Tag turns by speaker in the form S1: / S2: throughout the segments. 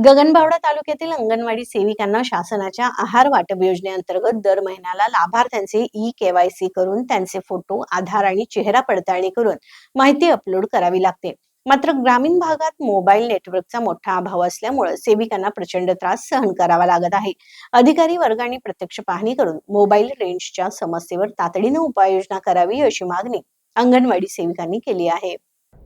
S1: गगनबावडा तालुक्यातील अंगणवाडी सेविकांना शासनाच्या आहार वाटप योजनेअंतर्गत दर महिन्याला लाभार्थ्यांचे केवायसी करून त्यांचे फोटो, आधार आणि चेहरा पडताळणी करून माहिती अपलोड करावी लागते. मात्र ग्रामीण भागात मोबाईल नेटवर्कचा मोठा अभाव असल्यामुळे सेविकांना प्रचंड त्रास सहन करावा लागत आहे. अधिकारी वर्गाने प्रत्यक्ष पाहणी करून मोबाईल रेंजच्या समस्येवर तातडीने उपाययोजना करावी अशी मागणी अंगणवाडी सेविकांनी केली आहे.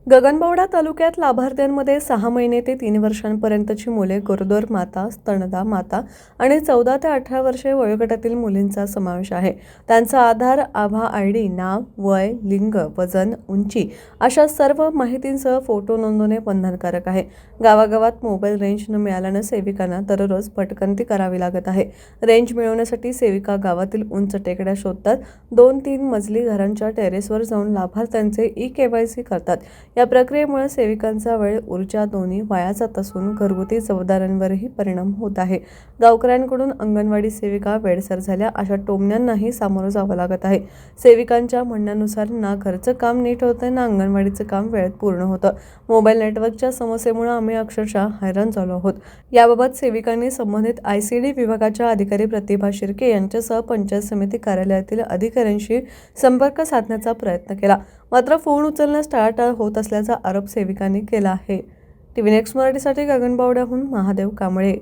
S2: गगनबावडा तालुक्यात लाभार्थ्यांमध्ये 6 महिने ते 3 वर्षांपर्यंतची मुले, गरोदर माता, स्तनदा माता आणि 14 ते 18 वर्षे वयोगटातील मुलींचा समावेश आहे. त्यांचा आधार, आभा आयडी, नाव, वय, लिंग, वजन, उंची अशा सर्व माहितींसह फोटो नोंदवणे बंधनकारक आहे. गावागावात मोबाईल रेंज न मिळाल्यानं सेविकांना दररोज भटकंती करावी लागत आहे. रेंज मिळवण्यासाठी सेविका गावातील उंच टेकड्या शोधतात. 2-3 मजली घरांच्या टेरेसवर जाऊन लाभार्थ्यांचे केवायसी करतात. या प्रक्रियेमुळे सेविकांचा वेळ, ऊर्जा दोन्ही वाया जात असून घरगुती जबाबदाऱ्यांवरही परिणाम होत आहे. गावकऱ्यांकडून अंगणवाडी सेविका वेडसर झाल्या अशा टोमण्यांनाही सामोरं जावं लागत आहे. सेविकांच्या म्हणण्यानुसार ना घरचं काम नीट होतं ना अंगणवाडीचं काम वेळेत पूर्ण होतं. मोबाईल नेटवर्कच्या समस्येमुळे आम्ही अक्षरशः हैराण झालो आहोत. याबाबत सेविकांनी संबंधित ICD विभागाच्या अधिकारी प्रतिभा शिर्के यांच्यासह पंचायत समिती कार्यालयातील अधिकाऱ्यांशी संपर्क साधण्याचा प्रयत्न केला. मात्र फोन उचलण्यास टाळाटाळ होत असल्याचा आरोप सेविकांनी केला आहे. TV नेक्स्ट मराठीसाठी गगनबावड्याहून महादेव कांबळे.